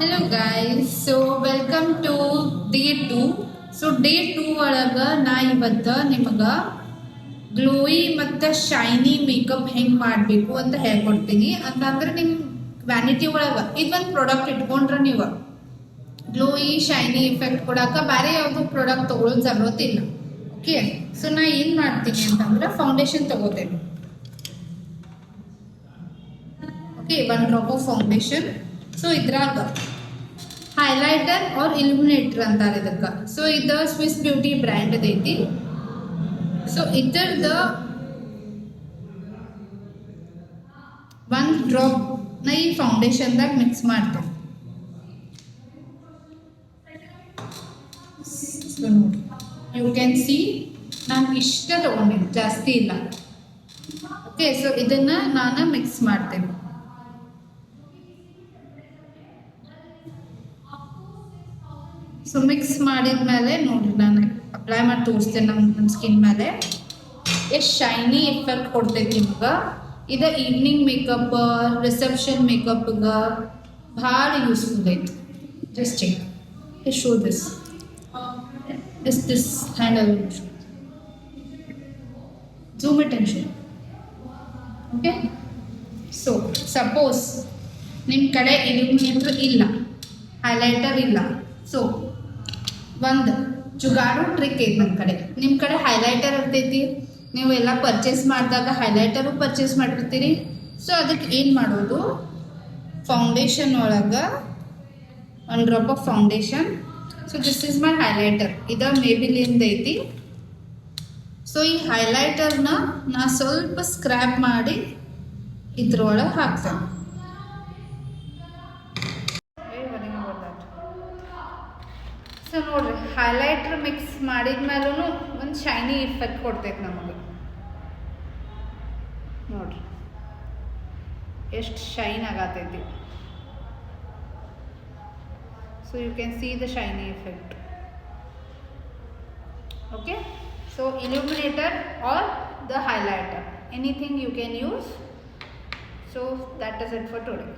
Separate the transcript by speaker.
Speaker 1: Hello guys, so welcome to day 2. So day 2 ಒಳಗ ನಾ ಇವತ್ತು ನಿಮಗ ಗ್ಲೋಯಿ ಮತ್ತು ಶೈನಿ ಮೇಕಪ್ ಹೆಂಗೆ ಮಾಡಬೇಕು ಅಂತ ಹೇಳ್ಕೊಡ್ತೀನಿ. ಅಂತಂದ್ರೆ ನಿಮ್ಮ ವ್ಯಾನಿಟಿ ಒಳಗೆ ಇದೊಂದು ಪ್ರಾಡಕ್ಟ್ ಇಟ್ಕೊಂಡ್ರೆ ನೀವು ಗ್ಲೋಯಿ ಶೈನಿ ಎಫೆಕ್ಟ್ ಕೊಡಾಕ ಬೇರೆ ಯಾವುದೋ ಪ್ರಾಡಕ್ಟ್ ತೊಗೊಳ್ಳೋದು ಜरूरत ಓಕೆ. ಸೊ ನಾ ಏನು ಮಾಡ್ತೀನಿ ಅಂತಂದ್ರೆ ಫೌಂಡೇಶನ್ ತಗೋತೇನೆ. Okay, 1 drop of foundation. So ಇದ್ರಾಗ ಹೈಲೈಟರ್ ಆರ್ ಇಲ್ಯುಮಿನೇಟರ್ ಅಂತಾರೆ ಇದಕ್ಕೆ. ಸೊ ಇದು ಸ್ವಿಸ್ ಬ್ಯೂಟಿ ಬ್ರ್ಯಾಂಡ್ ಐತಿ. ಸೊ ಇದರದ 1 ಡ್ರಾಪ್ ನ ಈ ಫೌಂಡೇಶನ್ದಾಗ ಮಿಕ್ಸ್ ಮಾಡ್ತೇನೆ. ಸೊ ನೋಡಿ, ಯು ಕ್ಯಾನ್ ಸಿ ನಾನು ಇಷ್ಟ ತಗೊಂಡಿನಿ, ಜಾಸ್ತಿ ಇಲ್ಲ. ಓಕೆ, ಸೊ ಇದನ್ನ ನಾನು ಮಿಕ್ಸ್ ಮಾಡ್ತೇನೆ. ಸೊ ಮಿಕ್ಸ್ ಮಾಡಿದ್ಮೇಲೆ ನೋಡ್ರಿ, ನಾನು ಅಪ್ಲೈ ಮಾಡಿ ತೋರಿಸ್ತೇನೆ ನಮ್ಮ ಸ್ಕಿನ್ ಮೇಲೆ ಎಷ್ಟು ಶೈನಿ ಎಫೆಕ್ಟ್ ಕೊಡ್ತೈತಿ ನಿಮ್ಗೆ. ಇದು ಈವ್ನಿಂಗ್ ಮೇಕಪ್, ರಿಸೆಪ್ಷನ್ ಮೇಕಪ್ಗೆ ಭಾಳ ಯೂಸ್ಫುಲ್ ಐತಿ. Just check, show this handle, zoom it and show. Okay, so suppose ನಿಮ್ಮ ಕಡೆ ಇಲ್ಯುಮಿನೇಟರ್ ಇಲ್ಲ, ಹೈಲೈಟರ್ ಇಲ್ಲ, ಸೊ ಒಂದು ಜುಗಾಡು ಟ್ರಿಕ್ ಐತಿ ನನ್ನ ಕಡೆ. ನಿಮ್ಮ ಕಡೆ ಹೈಲೈಟರ್ ಇರ್ತೈತಿ, ನೀವು ಎಲ್ಲ ಪರ್ಚೇಸ್ ಮಾಡಿದಾಗ ಹೈಲೈಟರು ಪರ್ಚೇಸ್ ಮಾಡಿರ್ತೀರಿ. ಸೊ ಅದಕ್ಕೆ ಏನು ಮಾಡೋದು, ಫೌಂಡೇಶನ್ ಒಳಗೆ 1 drop of foundation. So this is my highlighter, ಇದು ಮೇಬಿಲಿಂದ ಐತಿ. ಸೊ ಈ ಹೈಲೈಟರ್ನ ನಾ ಸ್ವಲ್ಪ ಸ್ಕ್ರ್ಯಾಪ್ ಮಾಡಿ ಇದ್ರೊಳಗೆ ಹಾಕ್ತೇನೆ. ಸೊ ನೋಡ್ರಿ, ಹೈಲೈಟ್ರ್ ಮಿಕ್ಸ್ ಮಾಡಿದ್ಮೇಲೂ ಒಂದು ಶೈನಿ ಇಫೆಕ್ಟ್ ಕೊಡ್ತೈತೆ ನಮಗೆ. ನೋಡ್ರಿ ಎಷ್ಟು ಶೈನ್ ಆಗತೈತಿ. So you can see the shiny effect. Okay, so illuminator or the highlighter, anything you can use. So that is it for today.